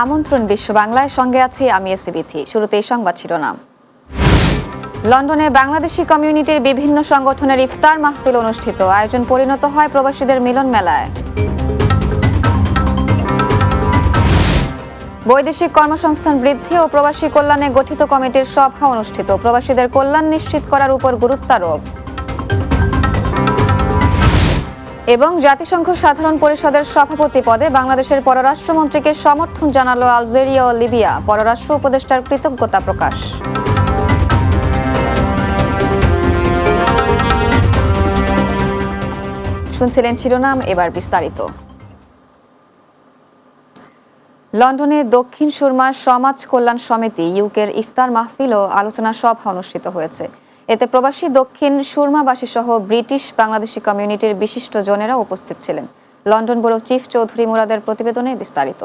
আমন্ত্রণ বিশ্ব বাংলায়, সঙ্গে আছি আমি এসিবিথি। শুরুতেই সংবাদ শিরোনাম। লন্ডনে বাংলাদেশি কমিউনিটির বিভিন্ন সংগঠনের ইফতার মাহফিল অনুষ্ঠিত, আয়োজন পরিণত হয় প্রবাসীদের মিলন মেলায়। বৈদেশিক কর্মসংস্থান বৃদ্ধি ও প্রবাসী কল্যাণে গঠিত কমিটির সভা অনুষ্ঠিত, প্রবাসীদের কল্যাণ নিশ্চিত করার উপর গুরুত্বারোপ। এবং জাতিসংঘ সাধারণ পরিষদের সভাপতি পদে বাংলাদেশের পররাষ্ট্রমন্ত্রীকে সমর্থন জানালো আলজেরিয়া ও লিবিয়া, পররাষ্ট্র উপদেষ্টার কৃতজ্ঞতা প্রকাশ। শুনছিলেন শিরোনাম, এবার বিস্তারিত। লন্ডনে দক্ষিণ সুরমা সমাজ কল্যাণ সমিতি ইউকের ইফতার মাহফিল ও আলোচনা সভা অনুষ্ঠিত হয়েছে। এতে প্রবাসী দক্ষিণ সুরমাবাসী সহ ব্রিটিশ বাংলাদেশি কমিউনিটির বিশিষ্ট জনেরা উপস্থিত ছিলেন। লন্ডন ব্যুরো চিফ চৌধুরী মুরাদের প্রতিবেদনে বিস্তারিত।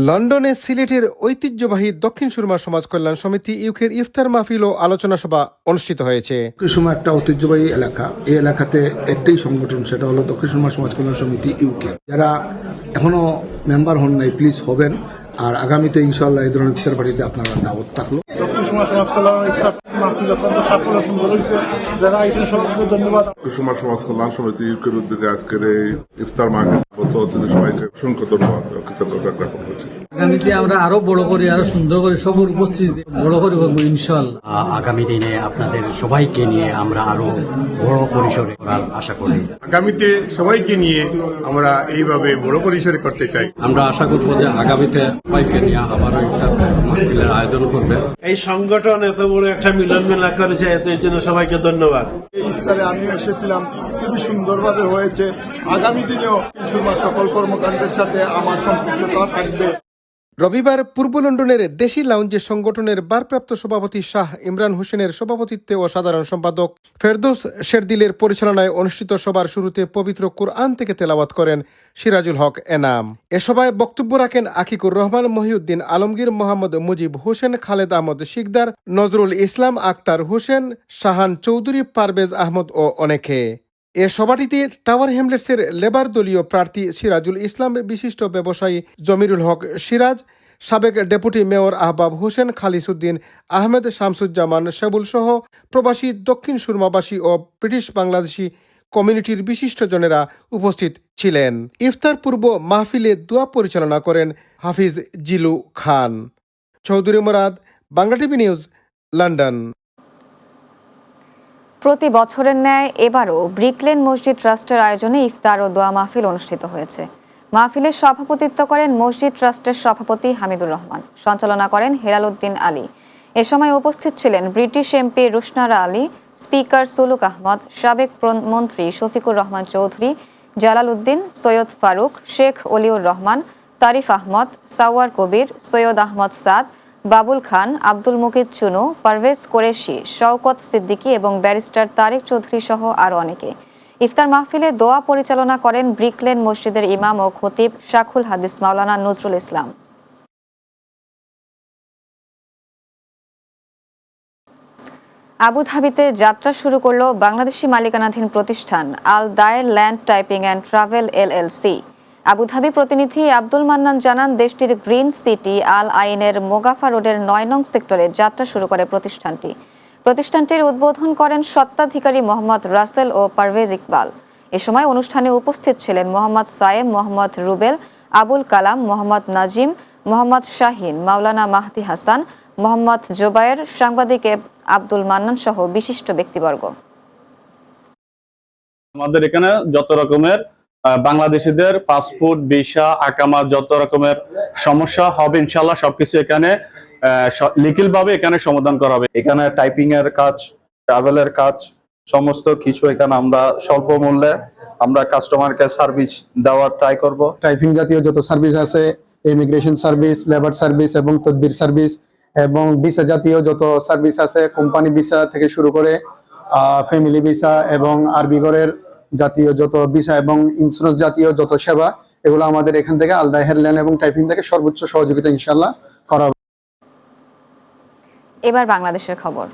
লন্ডনে সিলেটের ঐতিহ্যবাহী দক্ষিণ সুরমা সমাজ কল্যাণ সমিতি ইউকের ইফতার মাহফিল ও আলোচনা সভা অনুষ্ঠিত হয়েছে। দক্ষিণ সুরমা একটা ঐতিহ্যবাহী এলাকা, এই এলাকাতে একটাই সংগঠন, সেটা হলো দক্ষিণ সুরমা সমাজ কল্যাণ সমিতি ইউকে। যারা এখনো মেম্বার হন নাই, প্লিজ হবেন। আর আগামীতে ইনশাআল্লাহ এই ধরনের ইফতার পার্টিতে আপনারা দাওয়াত থাকলো। দক্ষিণ সুরমা সমাজ কল্যাণ ইফতার মাহফিল অত্যন্ত সাফল্য সুন্দর হয়েছে, যারা আয়োজন সবাইকে ধন্যবাদ। দক্ষিণ সুরমা সমাজ কল্যাণ সমিতি ইউকের উদ্যোগে আজকের এই ইফতার মাহফিল অতিথি সবাইকে অসংখ্য ধন্যবাদ, কৃতজ্ঞতা জ্ঞাপন করছি। আগামীতে আমরা আরো বড় করে, আরো সুন্দর করে সবর উপস্থিতি বড় করে করবো ইনশাআল্লাহ। আগামী দিনে আপনাদের সবাইকে নিয়ে আমরা আরো বড় পরিসরে করার আশা করি। আগামীতে সবাইকে নিয়ে আমরা এইভাবে বড় পরিসরে করতে চাই। আমরা আশা করবো যে আগামীতে সবাইকে নিয়ে আবারও ইফতার মাহফিলের আয়োজন করবে। এই সংগঠন এত বড় একটা মিলন মেলা করেছে, এর জন্য সবাইকে ধন্যবাদ। এই ইফতারে আমি এসেছিলাম, খুবই সুন্দরভাবে হয়েছে। আগামী দিনেও সুরমা সকল কর্মকাণ্ডের সাথে আমার সম্পৃক্ততা থাকবে। রবিবার পূর্ব লন্ডনের দেশি লাউঞ্জে সংগঠনের ভারপ্রাপ্ত সভাপতি শাহ ইমরান হোসেনের সভাপতিত্বে ও সাধারণ সম্পাদক ফেরদৌস শেরদিলের পরিচালনায় অনুষ্ঠিত সভার শুরুতে পবিত্র কুরআন থেকে তেলাওয়াত করেন সিরাজুল হক এনাম। এ সভায় বক্তব্য রাখেন আকিকুর রহমান, মহিউদ্দিন আলমগীর, মোহাম্মদ মুজিব হোসেন, খালেদ আহমদ শিকদার, নজরুল ইসলাম, আক্তার হোসেন, শাহান চৌধুরী, পারভেজ আহমদ ও অনেকে। এ সভাটিতে টাওয়ার হ্যামলেটসের লেবার দলীয় প্রার্থী সিরাজুল ইসলাম, বিশিষ্ট ব্যবসায়ী জমিরুল হক সিরাজ, সাবেক ডেপুটি মেয়র আহবাব হোসেন, খালিসুদ্দিন আহমেদ, শামসুজ্জামান শেবুল সহ প্রবাসী দক্ষিণ সুরমাবাসী ও ব্রিটিশ বাংলাদেশি কমিউনিটির বিশিষ্টজনেরা উপস্থিত ছিলেন। ইফতার পূর্ব মাহফিলে দোয়া পরিচালনা করেন Hafiz Jilu Khan. Chowdhury Murad, Bangla TV news, London. প্রতি বছরের ন্যায় এবারও ব্রিকলেন মসজিদ ট্রাস্টের আয়োজনে ইফতার ও দোয়া মাহফিল অনুষ্ঠিত হয়েছে। মাহফিলের সভাপতিত্ব করেন মসজিদ ট্রাস্টের সভাপতি হামিদুর রহমান, সঞ্চালনা করেন হেলাল উদ্দিন আলী। এ সময় উপস্থিত ছিলেন British MP Rushanara Ali, speaker Suluk Ahmed, সাবেক মন্ত্রী শফিকুর রহমান চৌধুরী, জালাল উদ্দিন, সৈয়দ ফারুক, শেখ অলিউর রহমান, তারিফ আহমদ, সাওয়ার কবির, সৈয়দ আহমদ সাদ, বাবুল খান, আব্দুল মুকিদ চুনু, পারভেজ কোরেশি, শওকত সিদ্দিকী এবং ব্যারিস্টার তারেক চৌধুরী সহ আরও অনেকে। ইফতার মাহফিলে দোয়া পরিচালনা করেন ব্রিকলেন মসজিদের ইমাম ও খতিব শাখুল হাদিস মাওলানা নজরুল ইসলাম। আবুধাবিতে যাত্রা শুরু করল বাংলাদেশি মালিকানাধীন প্রতিষ্ঠান আল দায়ের land typing and travel LLC. Abu Dhabi প্রতিনিধি আব্দুল মান্নান জানান, দেশটির গ্রিন সিটি আল আইনের মোগাফা রোডের ৯ নং সেক্টরে যাত্রা শুরু করে প্রতিষ্ঠানটির উদ্বোধন করেন স্বত্বাধিকারী মোহাম্মদ রাসেল ও পারভেজ ইকবাল। এ সময় অনুষ্ঠানে উপস্থিত ছিলেন মোহাম্মদ সায়েম, মোহাম্মদ রুবেল, আবুল কালাম, মোহাম্মদ নাজিম, মোহাম্মদ শাহিন, মাওলানা মাহদি হাসান, মোহাম্মদ জোবায়ের, সাংবাদিক আব্দুল মান্নান সহ বিশিষ্ট ব্যক্তিবর্গ। আমাদের এখানে যত রকমের বাংলাদেশিদের পাসপোর্ট, ভিসা, আকামা, যত রকমের সমস্যা হবে ইনশাআল্লাহ সবকিছু এখানে লিখিত ভাবে এখানে সমাধান করা হবে। এখানে টাইপিং এর কাজ, ট্রাভেলের কাজ, সমস্ত কিছু এখানে আমরা স্বল্প মূল্যে আমরা কাস্টমারকে সার্ভিস দেওয়ার ট্রাই করব। টাইপিং জাতীয় যত সার্ভিস আছে, ইমিগ্রেশন সার্ভিস, লেবার সার্ভিস এবং তদবির সার্ভিস এবং ভিসা জাতীয় যত সার্ভিস আছে, কোম্পানি ভিসা থেকে শুরু করে ফ্যামিলি ভিসা এবং আরবি ঘরের জাতীয় যত ভিসা এবং ইন্স্যুরেন্স জাতীয় যত সেবা, এগুলো আমাদের এখান থেকে আল দায়ের ল্যান্ড এবং টাইপিং থেকে সর্বোচ্চ সহযোগিতা ইনশাআল্লাহ করা হবে। এবার বাংলাদেশের খবর।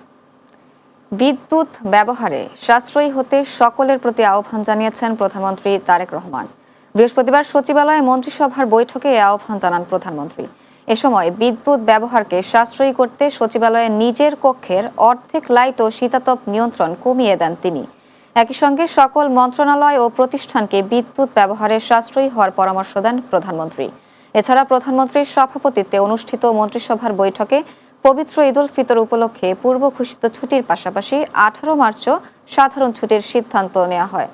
বিদ্যুৎ ব্যবহারে সাশ্রয়ী হতে সকলের প্রতি আহ্বান জানিয়েছেন প্রধানমন্ত্রী তারেক রহমান। বৃহস্পতিবার সচিবালয়ে মন্ত্রিসভার বৈঠকে এ আহ্বান জানান প্রধানমন্ত্রী। এ সময় বিদ্যুৎ ব্যবহারকে সাশ্রয়ী করতে সচিবালয়ে নিজের কক্ষের অর্ধেক লাইট ও শীতাতপ নিয়ন্ত্রণ কমিয়ে দেন তিনি। একই সঙ্গে সকল মন্ত্রণালয় ও প্রতিষ্ঠানকে বিদ্যুৎ ব্যবহারে সাশ্রয়ী হওয়ার পরামর্শ দেন প্রধানমন্ত্রী। এছাড়া প্রধানমন্ত্রীর সভাপতিত্বে অনুষ্ঠিত মন্ত্রিসভার বৈঠকে পবিত্র ঈদ উল ফিতর উপলক্ষে পূর্ব ঘোষিত ছুটির পাশাপাশি 18 মার্চও সাধারণ ছুটির সিদ্ধান্ত নেওয়া হয়।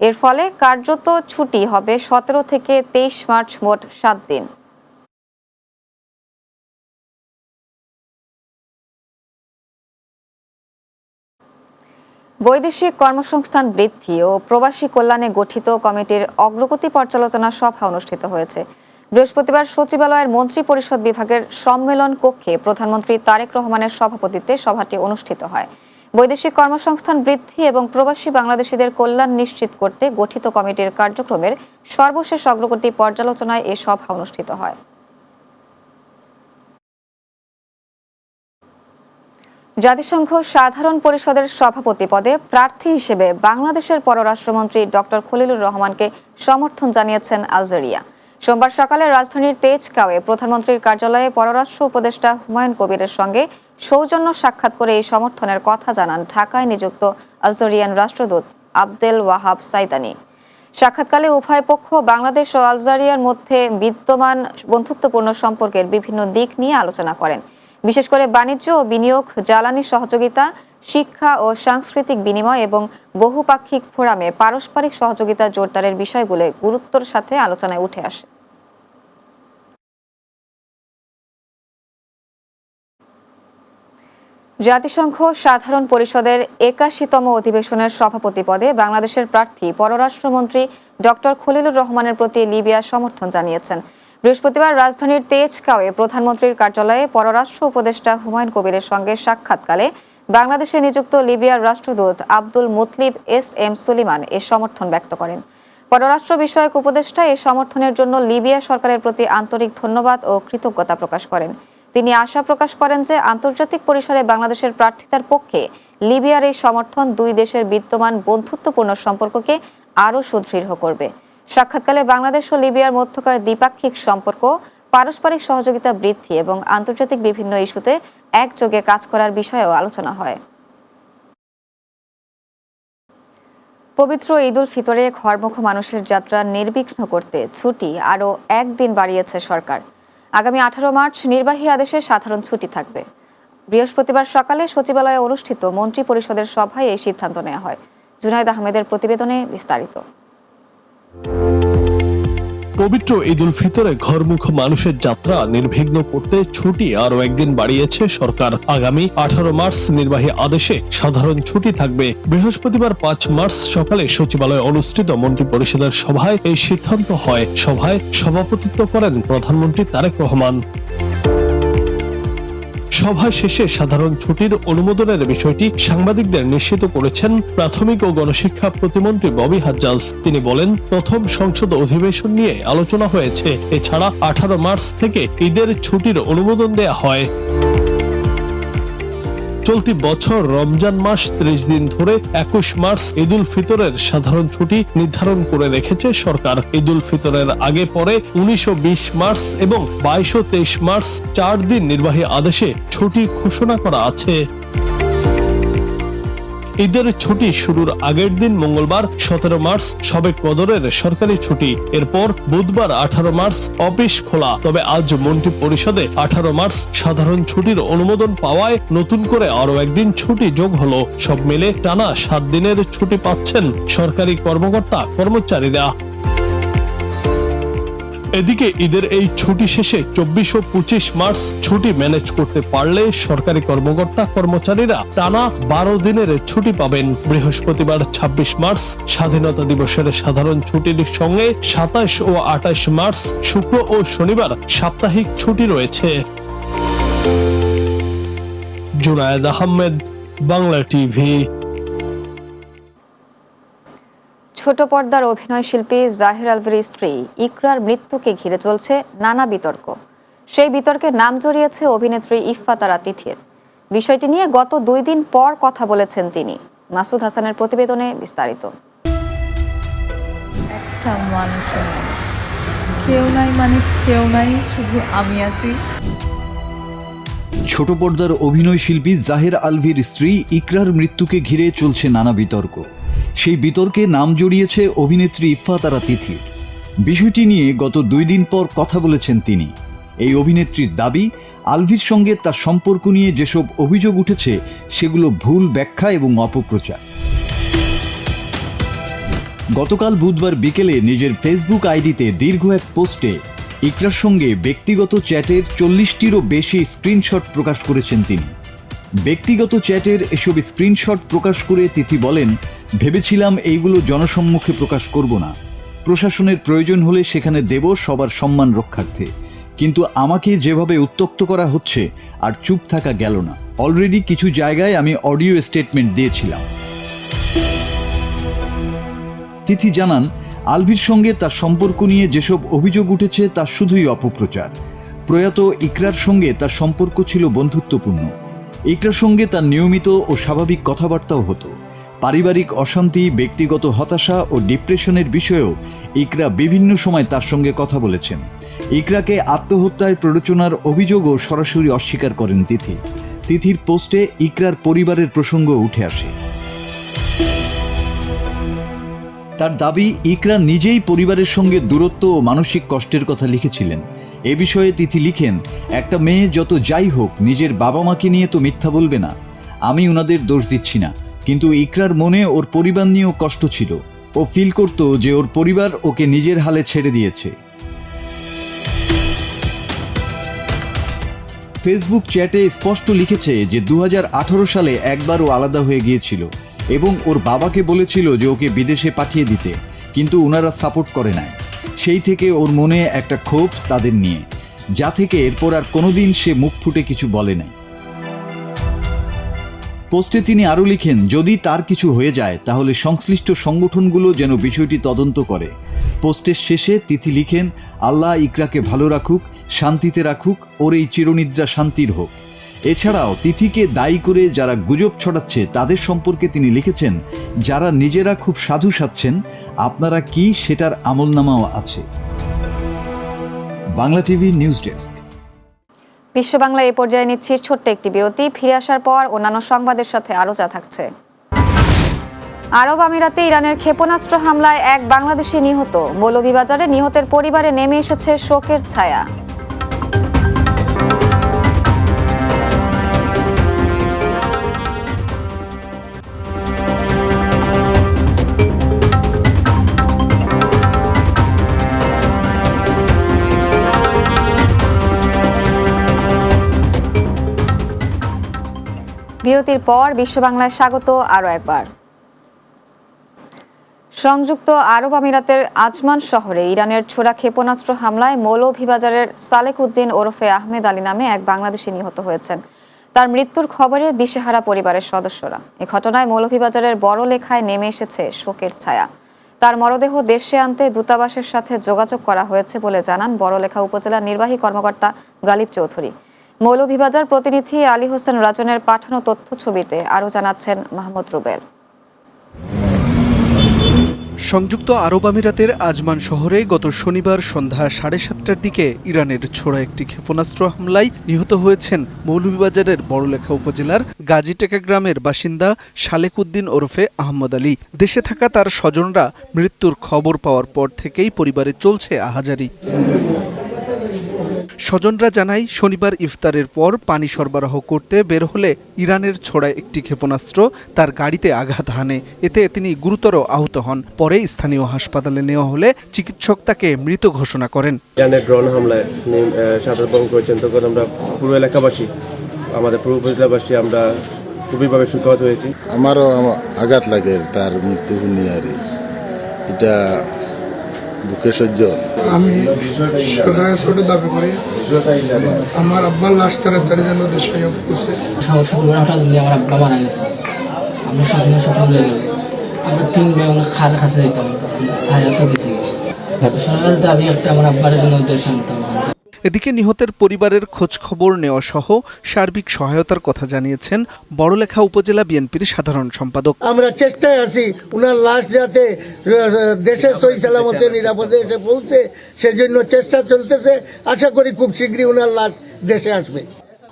এর ফলে কার্যত ছুটি হবে 17 থেকে 23 মার্চ, মোট 7 দিন। বৈদেশিক কর্মসংস্থান বৃদ্ধি ও প্রবাসী কল্যাণে গঠিত কমিটির অগ্রগতি পর্যালোচনা সভা অনুষ্ঠিত হয়েছে। বৃহস্পতিবার সচিবালয়ের মন্ত্রী পরিষদ বিভাগের সম্মেলন কক্ষে প্রধানমন্ত্রী তারেক রহমানের সভাপতিত্বে সভাটি অনুষ্ঠিত হয়। বৈদেশিক কর্মসংস্থান বৃদ্ধি এবং প্রবাসী বাংলাদেশিদের কল্যাণ নিশ্চিত করতে গঠিত কমিটির কার্যক্রমের সর্বশেষ অগ্রগতি পর্যালোচনায় এ সভা অনুষ্ঠিত হয়। জাতিসংঘ সাধারণ পরিষদের সভাপতি পদে প্রার্থী হিসেবে বাংলাদেশের পররাষ্ট্রমন্ত্রী ডক্টর খলিলুর রহমানকে সমর্থন জানিয়েছেন আলজেরিয়া। সোমবার সকালে রাজধানীর তেজগাঁওয়ে প্রধানমন্ত্রীর কার্যালয়ে পররাষ্ট্র উপদেষ্টা হুমায়ুন কবিরের সঙ্গে সৌজন্য সাক্ষাৎ করে এই সমর্থনের কথা জানান ঢাকায় নিযুক্ত আলজেরিয়ান রাষ্ট্রদূত আবদেল ওয়াহাব সাইদানি। সাক্ষাৎকালে উভয় পক্ষ বাংলাদেশ ও আলজেরিয়ার মধ্যে বিদ্যমান বন্ধুত্বপূর্ণ সম্পর্কের বিভিন্ন দিক নিয়ে আলোচনা করেন। বিশেষ করে বাণিজ্য ও বিনিয়োগ, জ্বালানি সহযোগিতা, শিক্ষা ও সাংস্কৃতিক বিনিময় এবং বহুপাক্ষিক ফোরামে পারস্পরিক সহযোগিতা জোরদারের বিষয়গুলো গুরুত্বের সাথে আলোচনায় উঠে আসে। জাতিসংঘ সাধারণ পরিষদের 81তম অধিবেশনের সভাপতি পদে বাংলাদেশের প্রার্থী পররাষ্ট্রমন্ত্রী ডক্টর খলিলুর রহমানের প্রতি লিবিয়া সমর্থন জানিয়েছেন। বৃহস্পতিবার রাজধানীর তেজগাঁওয়ে প্রধানমন্ত্রীর কার্যালয়ে পররাষ্ট্র উপদেষ্টা হুমায়ুন কবিরের সঙ্গে সাক্ষাৎকালে বাংলাদেশে নিযুক্ত লিবিয়ার রাষ্ট্রদূত আব্দুল মুতলিব এস.এম. সুলিমান এ সমর্থন ব্যক্ত করেন। পররাষ্ট্র বিষয়ক উপদেষ্টা এ সমর্থনের জন্য লিবিয়া সরকারের প্রতি আন্তরিক ধন্যবাদ ও কৃতজ্ঞতা প্রকাশ করেন। তিনি আশা প্রকাশ করেন যে আন্তর্জাতিক পরিসরে বাংলাদেশের প্রার্থিতার পক্ষে লিবিয়ার এই সমর্থন দুই দেশের বিদ্যমান বন্ধুত্বপূর্ণ সম্পর্ককে আরও সুদৃঢ় করবে। সাক্ষাৎকালে বাংলাদেশ ও লিবিয়ার মধ্যকার দ্বিপাক্ষিক সম্পর্ক, পারস্পরিক সহযোগিতা বৃদ্ধি এবং আন্তর্জাতিক বিভিন্ন ইস্যুতে একযোগে কাজ করার বিষয়েও আলোচনা হয়। পবিত্র ঈদ উল ফিতরে ঘরমুখী মানুষের যাত্রা নির্বিঘ্ন করতে ছুটি আরও একদিন বাড়িয়েছে সরকার। আগামী 18 মার্চ নির্বাহী আদেশে সাধারণ ছুটি থাকবে। বৃহস্পতিবার সকালে সচিবালয়ে অনুষ্ঠিত মন্ত্রী পরিষদের সভায় এই সিদ্ধান্ত নেওয়া হয়। জুনায়েদ আহমেদের প্রতিবেদনে বিস্তারিত। পবিত্র ঈদ উল ফিতরে ঘরমুখী মানুষের যাত্রা নির্বিঘ্ন করতে ছুটি আরও একদিন বাড়িয়েছে সরকার। আগামী 18 মার্চ নির্বাহী আদেশে সাধারণ ছুটি থাকবে। বৃহস্পতিবার 5 মার্চ সকালে সচিবালয়ে অনুষ্ঠিত মন্ত্রী পরিষদের সভায় এই সিদ্ধান্ত হয়। সভায় সভাপতিত্ব করেন প্রধানমন্ত্রী তারেক রহমান। সভা শেষে সাধারণ ছুটির অনুমোদনের বিষয়টি সাংবাদিকদের নিশ্চিত করেছেন প্রাথমিক ও গণশিক্ষা প্রতিমন্ত্রী ববি হাজ্জাজ। তিনি বলেন, প্রথম সংসদ অধিবেশন নিয়ে আলোচনা হয়েছে। এছাড়া 18 মার্চ থেকে ঈদের ছুটির অনুমোদন দেয়া হয়। চলতি বছর রমজান মাস 30 দিন ধরে 21 মার্চ ঈদ উল ফিতরের সাধারণ ছুটি নির্ধারণ করে রেখেছে সরকার। ঈদ উল ফিতরের আগে পরে 19 ও 20 মার্চ এবং 22 ও 23 মার্চ 4 দিন নির্বাহী আদেশে ছুটি ঘোষণা করা আছে। ঈদের ছুটি শুরুর আগের দিন মঙ্গলবার 17 মার্চ শবে কদরের সরকারি ছুটি। এরপর বুধবার 18 মার্চ অফিস খোলা। তবে আজ মন্ত্রী পরিষদে 18 মার্চ সাধারণ ছুটির অনুমোদন পাওয়ায় নতুন করে আরো একদিন ছুটি যোগ হলো। সব মিলে টানা 7 দিনের ছুটি পাচ্ছেন সরকারি কর্মকর্তা কর্মচারীরা। এদিকে ঈদের এই ছুটি শেষে 24 ও 25 মার্চ ছুটি ম্যানেজ করতে পারলে সরকারি কর্মকর্তা কর্মচারীরা টানা 12 দিনের ছুটি পাবেন। বৃহস্পতিবার 26 মার্চ স্বাধীনতা দিবসের সাধারণ ছুটির সঙ্গে 27 ও 28 মার্চ শুক্র ও শনিবার সাপ্তাহিক ছুটি রয়েছে। জুনায়েদ আহমেদ, বাংলা টিভি। ছোট পর্দার অভিনয় শিল্পী জাহির আলভীর স্ত্রী ইকরার মৃত্যুকে ঘিরে চলছে নানা বিতর্ক। সেই বিতর্কে নাম জড়িয়েছে অভিনেত্রী ইফফাত আরা তিথির। বিষয়টি নিয়ে গত 2 দিন পর কথা বলেছেন তিনি। মাসুদ হাসানের প্রতিবেদনে বিস্তারিত। একটা মানুষও নাই। কেউ নাই মানে কেউ নাই, শুধু আমি আছি। ছোট পর্দার অভিনয় শিল্পী জাহের আলভির স্ত্রী ইকরার মৃত্যুকে ঘিরে চলছে নানা বিতর্ক। সেই বিতর্কে নাম জড়িয়েছে অভিনেত্রী ইফফাতারা তিথির। বিষয়টি নিয়ে গত 2 দিন পর কথা বলেছেন তিনি। এই অভিনেত্রীর দাবি, আলভির সঙ্গে তার সম্পর্ক নিয়ে যেসব অভিযোগ উঠেছে সেগুলো ভুল ব্যাখ্যা এবং অপপ্রচার। গতকাল বুধবার বিকেলে নিজের ফেসবুক আইডিতে দীর্ঘ এক পোস্টে ইকরার সঙ্গে ব্যক্তিগত চ্যাটের 40টিরও বেশি স্ক্রিনশট প্রকাশ করেছেন তিনি। ব্যক্তিগত চ্যাটের এসব স্ক্রিনশট প্রকাশ করে তিথি বলেন, ভেবেছিলাম এইগুলো জনসম্মুখে প্রকাশ করব না, প্রশাসনের প্রয়োজন হলে সেখানে দেব সবার সম্মান রক্ষার্থে, কিন্তু আমাকে যেভাবে উত্ত্যক্ত করা হচ্ছে আর চুপ থাকা গেল না। অলরেডি কিছু জায়গায় আমি অডিও স্টেটমেন্ট দিয়েছিলাম। তিথি জানান, আলভির সঙ্গে তার সম্পর্ক নিয়ে যেসব অভিযোগ উঠেছে তা শুধুই অপপ্রচার। প্রয়াত ইকরার সঙ্গে তার সম্পর্ক ছিল বন্ধুত্বপূর্ণ। ইকরার সঙ্গে তার নিয়মিত ও স্বাভাবিক কথাবার্তাও হতো। পারিবারিক অশান্তি, ব্যক্তিগত হতাশা ও ডিপ্রেশনের বিষয়েও ইকরা বিভিন্ন সময় তার সঙ্গে কথা বলেছেন। ইকরাকে আত্মহত্যায় প্ররোচনার অভিযোগও সরাসরি অস্বীকার করেন তিথি। তিথির পোস্টে ইকরার পরিবারের প্রসঙ্গ উঠে আসে। তার দাবি, ইকরা নিজেই পরিবারের সঙ্গে দূরত্ব ও মানসিক কষ্টের কথা লিখেছিলেন। এ বিষয়ে তিথি লিখেন, একটা মেয়ে যত যাই হোক নিজের বাবা মাকে নিয়ে তো মিথ্যা বলবে না। আমি ওনাদের দোষ দিচ্ছি না, কিন্তু ইকরার মনে ওর পরিবার নিয়েও কষ্ট ছিল। ও ফিল করতো যে ওর পরিবার ওকে নিজের হালে ছেড়ে দিয়েছে। ফেসবুক চ্যাটে স্পষ্ট লিখেছে যে 2018 সালে একবার ও আলাদা হয়ে গিয়েছিল এবং ওর বাবাকে বলেছিল যে ওকে বিদেশে পাঠিয়ে দিতে, কিন্তু ওনারা সাপোর্ট করে নাই। সেই থেকে ওর মনে একটা ক্ষোভ তাদের নিয়ে, যা থেকে এরপর আর কোনোদিন সে মুখ ফুটে কিছু বলে নাই। পোস্টে তিনি আরও লিখেন, যদি তার কিছু হয়ে যায় তাহলে সংশ্লিষ্ট সংগঠনগুলো যেন বিষয়টি তদন্ত করে। পোস্টের শেষে তিথি লিখেন, আল্লাহ ইকরাকে ভালো রাখুক, শান্তিতে রাখুক, ওর এই চিরনিদ্রা শান্তির হোক। এছাড়াও তিথিকে দায়ী করে যারা গুজব ছড়াচ্ছে তাদের সম্পর্কে তিনি লিখেছেন, যারা নিজেরা খুব সাধু সাজছেন, আপনারা কি সেটার আমলনামাও আছে। Bangla TV news desk. বিশ্ব বাংলা এই পর্যায়ে নিচ্ছি ছোট্ট একটি বিরতি। ফিরে আসার পর অন্যান্য সংবাদের সাথে আরও যা থাকছে। আরব আমিরাতে ইরানের ক্ষেপণাস্ত্র হামলায় এক বাংলাদেশি নিহত। মৌলভীবাজারে নিহতের পরিবারে নেমে এসেছে শোকের ছায়া। বিরতির পর বিশ্ব বাংলায় স্বাগত আরও একবার। সংযুক্ত আরব আমিরাতের আজমান শহরে ইরানের ছোড়া ক্ষেপণাস্ত্র হামলায় মৌলভীবাজারের সালেক উদ্দিন ওরফে আহমেদ আলী নামে এক বাংলাদেশি নিহত হয়েছেন। তার মৃত্যুর খবরে দিশেহারা পরিবারের সদস্যরা। এ ঘটনায় মৌলভীবাজারের বড়লেখায় নেমে এসেছে শোকের ছায়া। তার মরদেহ দেশে আনতে দূতাবাসের সাথে যোগাযোগ করা হয়েছে বলে জানান বড়লেখা উপজেলার নির্বাহী কর্মকর্তা গালিব চৌধুরী। মৌলভীবাজার প্রতিনিধি আলী হোসেন রাজনের পাঠানো তথ্য ছবিতে আরও জানাচ্ছেন মাহমুদ রুবেল। সংযুক্ত আরব আমিরাতের আজমান শহরে গত শনিবার সন্ধ্যা 7:30টার দিকে ইরানের ছোড়া একটি ক্ষেপণাস্ত্র হামলায় নিহত হয়েছেন মৌলভীবাজারের বড়লেখা উপজেলার গাজীটেকা গ্রামের বাসিন্দা সালেক উদ্দিন ওরফে আহমদ আলী। দেশে থাকা তার স্বজনরা মৃত্যুর খবর পাওয়ার পর থেকেই পরিবারে চলছে আহাজারি। স্বজনরা জানায়, শনিবার ইফতারের পর পানি সরবরাহ করতে বের হলে ইরানের ছোড়া একটি ক্ষেপণাস্ত্র তার গাড়িতে আঘাত হানে। এতে তিনি গুরুতর আহত হন। পরে স্থানীয় হাসপাতালে নেওয়া হলে চিকিৎসক তাকে মৃত ঘোষণা করেন। ইরানের ড্রোন হামলায় সাঁতার বহন করেছেন, তখন আমরা পুরো এলাকাবাসী, আমাদের পুরো উপজেলাবাসী আমরা খুবইভাবে শোকাহত হয়েছি। আমারও আঘাত লাগে তার মৃত্যু নিয়ে, আর এটা বুকে সহ্য। আমি সরকারের ছোট দাবি করি আমার আব্বার লাশ তাড়াতাড়ি যেন দেশে পৌঁছে। হঠাৎ আমার আব্বা মারা গেছে, আমরা স্বপ্ন হয়ে গেল। আমরা 3 ভাই অনেক খার কাছে যেতাম, ছায়া তো গেছি। সরকারের দাবি একটা আমার আব্বার জন্য দেশ আনতাম। এদিকে নিহতের পরিবারের খোঁজ খবর নেওয়া সহ সার্বিক সহায়তার কথা জানিয়েছেন বড়লেখা উপজেলা বিএনপির সাধারণ সম্পাদক। আমরা চেষ্টায় আছি উনার লাশ যাতে দেশে সহি সালামতে নিরাপদে এসে পৌঁছে সেজন্য চেষ্টা চলতেছে। আশা করি খুব শীঘ্রই উনার লাশ দেশে আসবে।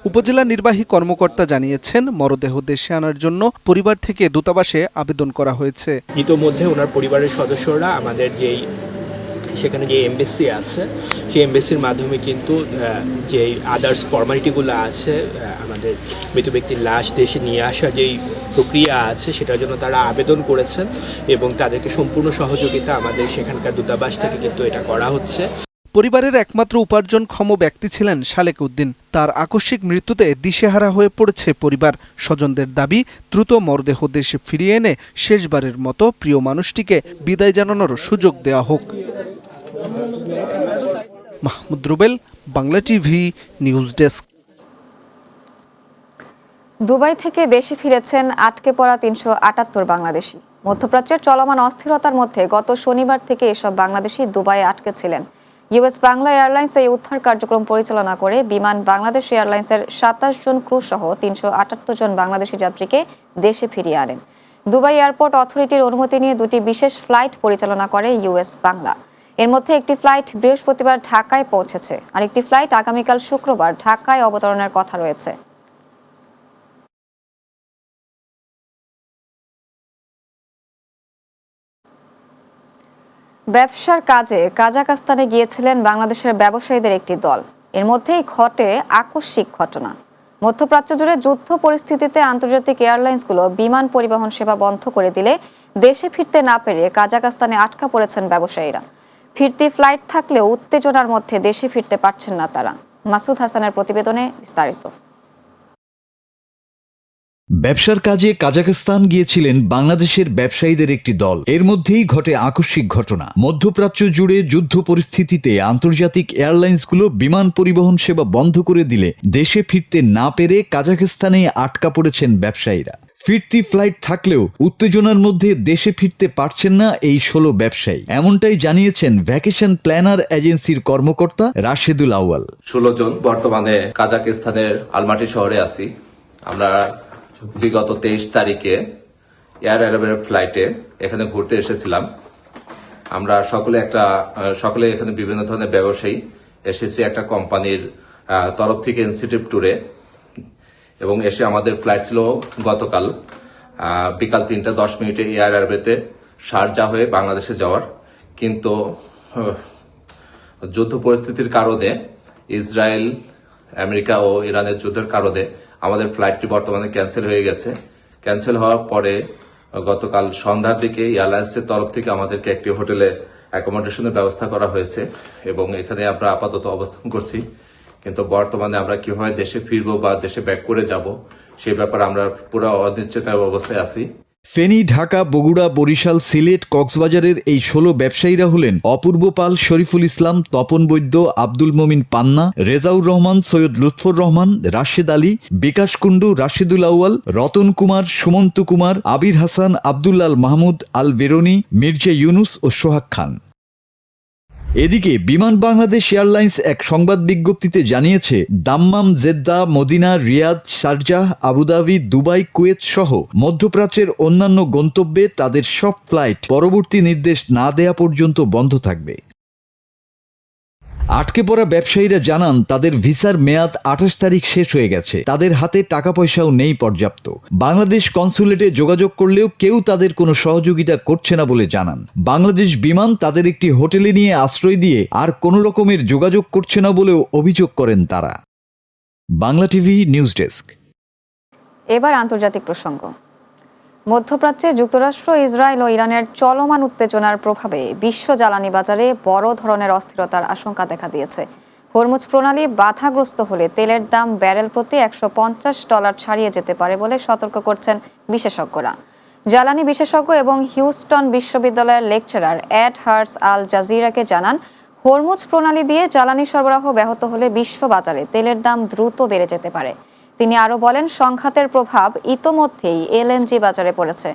উপজেলা নির্বাহী কর্মকর্তা জানিয়েছেন মরদেহ দেশে আনার জন্য পরিবার থেকে দূতাবাসে আবেদন করা হয়েছে। ইতোমধ্যে ওনার পরিবারের সদস্যরা আমাদের যেই সেখানে যে এমবেসি আছে সেই এমবেসির মাধ্যমে কিন্তু যে আদার্স ফর্মালিটিগুলো আছে আমাদের মৃত ব্যক্তির লাশ দেশে নিয়ে আসার যেই প্রক্রিয়া আছে সেটার জন্য তারা আবেদন করেছেন এবং তাদেরকে সম্পূর্ণ সহযোগিতা আমাদের সেখানকার দূতাবাস থেকে কিন্তু এটা করা হচ্ছে। পরিবারের একমাত্র উপার্জনক্ষম ব্যক্তি ছিলেন সালেক উদ্দিন। তার আকস্মিক মৃত্যুতে দিশেহারা হয়ে পড়েছে পরিবার। স্বজনদের দাবি দ্রুত মরদেহ দেশে ফিরিয়ে এনে শেষবারের মতো প্রিয় মানুষটিকে বিদায় জানানোর সুযোগ দেওয়া হোক। Mahmud Rubel, Bangla TV, news desk. Dubai থেকে দেশে ফিরেছেন আটকে পড়া ৩৭৮ বাংলাদেশি। মধ্যপ্রাচ্যের চলমান অস্থিরতার মধ্যে গত শনিবার থেকে এসব বাংলাদেশি দুবাইয়ে আটকে ছিলেন। ইউএস বাংলা এয়ারলাইন্স এই উদ্ধার কার্যক্রম পরিচালনা করে বিমান বাংলাদেশ এয়ারলাইন্সের 27 জন ক্রু সহ ৩৭৮ জন বাংলাদেশি যাত্রীকে দেশে ফিরিয়ে আনেন। দুবাই এয়ারপোর্ট অথরিটির অনুমতি নিয়ে দুটি বিশেষ ফ্লাইট পরিচালনা করে ইউএস বাংলা। এর মধ্যে একটি ফ্লাইট বৃহস্পতিবার ঢাকায় পৌঁছেছে, আর একটি ফ্লাইট আগামীকাল শুক্রবার ঢাকায় অবতরণের কথা রয়েছে। ব্যবসার কাজে কাজাখস্তানে গিয়েছিলেন বাংলাদেশের ব্যবসায়ীদের একটি দল। এর মধ্যেই ঘটে আকস্মিক ঘটনা। মধ্যপ্রাচ্য জুড়ে যুদ্ধ পরিস্থিতিতে আন্তর্জাতিক এয়ারলাইন্সগুলো বিমান পরিবহন সেবা বন্ধ করে দিলে দেশে ফিরতে না পেরে কাজাখস্তানে আটকা পড়েছেন ব্যবসায়ীরা। ফিরতি ফ্লাইট থাকলেও উত্তেজনার মধ্যে দেশে ফিরতে পারছেন না তারা। মাসুদ হাসানের প্রতিবেদনে বিস্তারিত। ব্যবসার কাজে কাজাখস্তান গিয়েছিলেন বাংলাদেশের ব্যবসায়ীদের একটি দল। এর মধ্যেই ঘটে আকস্মিক ঘটনা। মধ্যপ্রাচ্য জুড়ে যুদ্ধ পরিস্থিতিতে আন্তর্জাতিক এয়ারলাইন্সগুলো বিমান পরিবহন সেবা বন্ধ করে দিলে দেশে ফিরতে না পেরে কাজাখস্তানে আটকা পড়েছেন ব্যবসায়ীরা। ফিরতি ফ্লাইট থাকলেও উত্তেজনার মধ্যে দেশে ফিরতে পারছেন না এই 16 ব্যবসায়ী। এমনটাই জানিয়েছেন ভ্যাকেশন প্ল্যানার এজেন্সির কর্মকর্তা রাশেদুল আউয়াল। 16 জন বর্তমানে কাজাখস্তানের আলমাটি শহরে আছি। আমরা বিগত 23 তারিখে এয়ার অ্যারাবিয়ার ফ্লাইটে এখানে ঘুরতে এসেছিলাম। আমরা সকলে এখানে বিভিন্ন ধরনের ব্যবসায়ী এসেছি একটা কোম্পানির তরফ থেকে ইনস্টিটিউট ট্যুরে, এবং এসে আমাদের ফ্লাইট ছিল গতকাল বিকাল 3:10 এয়ার অ্যারাবিয়াতে শারজাহ হয়ে বাংলাদেশে যাওয়ার। কিন্তু যুদ্ধ পরিস্থিতির কারণে, ইসরায়েল, আমেরিকা ও ইরানের যুদ্ধের কারণে আমাদের ফ্লাইটটি বর্তমানে ক্যান্সেল হয়ে গেছে। ক্যান্সেল হওয়ার পরে গতকাল সন্ধ্যার দিকে এয়ারলাইন্সের তরফ থেকে আমাদেরকে একটি হোটেলে অ্যাকোমোডেশনের ব্যবস্থা করা হয়েছে এবং এখানে আমরা আপাতত অবস্থান করছি। কিন্তু বর্তমানে আমরা কিভাবে দেশে ফিরবো বা দেশে ব্যাক করে যাব সেই ব্যাপারে আমরা পুরো অনিশ্চয়তার অবস্থায় আছি। ফেনী, ঢাকা, বগুড়া, বরিশাল, সিলেট, কক্সবাজারের এই 16 ব্যবসায়ীরা হলেন অপূর্ব পাল, শরীফুল ইসলাম, তপন বৈদ্য, আব্দুল মমিন পান্না, রেজাউর রহমান, সৈয়দ লুৎফর রহমান, রাশেদ আলী, বিকাশ কুন্ডু, রাশেদুল আউয়াল, রতন কুমার, সুমন্ত কুমার, আবির হাসান, আব্দুল্লাল মাহমুদ, আল বেরোনি, মির্জা ইউনুস ও সোহাগ খান। এদিকে বিমান বাংলাদেশ এয়ারলাইন্স এক সংবাদ বিজ্ঞপ্তিতে জানিয়েছে, Dammam, Jeddah, Medina, Riyadh, Sharjah, Abu Dhabi, Dubai, Kuwait সহ মধ্যপ্রাচ্যের অন্যান্য গন্তব্যে তাদের সব ফ্লাইট পরবর্তী নির্দেশ না দেয়া পর্যন্ত বন্ধ থাকবে। আটকে পড়া ব্যবসায়ীরা জানান, তাদের ভিসার মেয়াদ 28 তারিখ শেষ হয়ে গেছে। তাদের হাতে টাকা পয়সাও নেই পর্যাপ্ত। বাংলাদেশ কনসুলেটে যোগাযোগ করলেও কেউ তাদের কোনো সহযোগিতা করছে না বলে জানান। বাংলাদেশ বিমান তাদের একটি হোটেলে নিয়ে আশ্রয় দিয়ে আর কোনো রকমের যোগাযোগ করছে না বলেও অভিযোগ করেন তারা। Bangla TV news desk. এবার আন্তর্জাতিক প্রসঙ্গ। মধ্যপ্রাচ্যে যুক্তরাষ্ট্র, ইসরায়েল ও ইরানের চলমান উত্তেজনার প্রভাবে বিশ্ব জ্বালানি বাজারে বড় ধরনের অস্থিরতার আশঙ্কা দেখা দিয়েছে। হরমুজ প্রণালী বাধাগ্রস্ত হলে তেলের দাম ব্যারেল প্রতি $150 ছাড়িয়ে যেতে পারে বলে সতর্ক করছেন বিশেষজ্ঞরা। জ্বালানি বিশেষজ্ঞ এবং হিউস্টন বিশ্ববিদ্যালয়ের লেকচারার এড হার্স আল জাজিরাকে জানান, হরমুজ প্রণালী দিয়ে জ্বালানি সরবরাহ ব্যাহত হলে বিশ্ব বাজারে তেলের দাম দ্রুত বেড়ে যেতে পারে। তিনি আরও বলেন, সংঘাতের প্রভাব ইতোমধ্যেই এলএনজি বাজারে পড়েছে।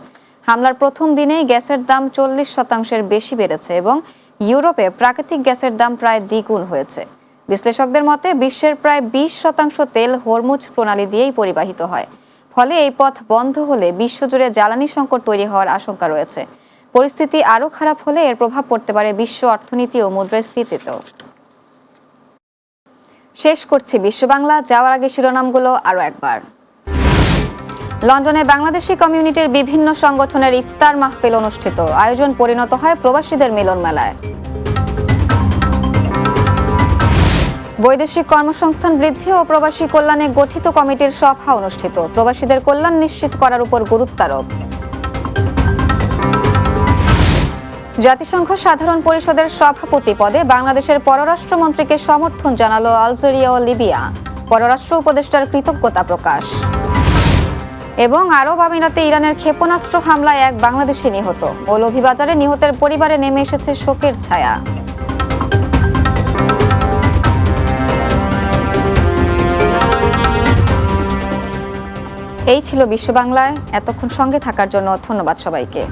হামলার প্রথম দিনেই গ্যাসের দাম 40% বেশি বেড়েছে এবং ইউরোপে প্রাকৃতিক গ্যাসের দাম প্রায় দ্বিগুণ হয়েছে। বিশ্লেষকদের মতে বিশ্বের প্রায় 20% তেল হরমুজ প্রণালী দিয়েই পরিবাহিত হয়। ফলে এই পথ বন্ধ হলে বিশ্বজুড়ে জ্বালানি সংকট তৈরি হওয়ার আশঙ্কা রয়েছে। পরিস্থিতি আরও খারাপ হলে এর প্রভাব পড়তে পারে বিশ্ব অর্থনীতি ও মুদ্রাস্ফীতিতেও। শেষ করছি বিশ্ব বাংলা, যাওয়ার আগে শিরোনামগুলো আরও একবার। লন্ডনে বাংলাদেশি কমিউনিটির বিভিন্ন সংগঠনের ইফতার মাহফিল অনুষ্ঠিত, আয়োজন পরিণত হয় প্রবাসীদের মিলন মেলায়। বৈদেশিক কর্মসংস্থান বৃদ্ধি ও প্রবাসী কল্যাণে গঠিত কমিটির সভা অনুষ্ঠিত, প্রবাসীদের কল্যাণ নিশ্চিত করার উপর গুরুত্ব আরোপ। জাতিসংঘ সাধারণ পরিষদের সভাপতি পদে বাংলাদেশের পররাষ্ট্রমন্ত্রীকে সমর্থন জানালো আলজেরিয়া ও লিবিয়া, পররাষ্ট্র উপদেষ্টার কৃতজ্ঞতা প্রকাশ। এবং আরব আমিরাতে ইরানের ক্ষেপণাস্ত্র হামলায় এক বাংলাদেশি নিহত, মৌলভীবাজারে নিহতের পরিবারে নেমে এসেছে শোকের ছায়া। এই ছিল বিশ্ব বাংলায়। এতক্ষণ সঙ্গে থাকার জন্য ধন্যবাদ সবাইকে।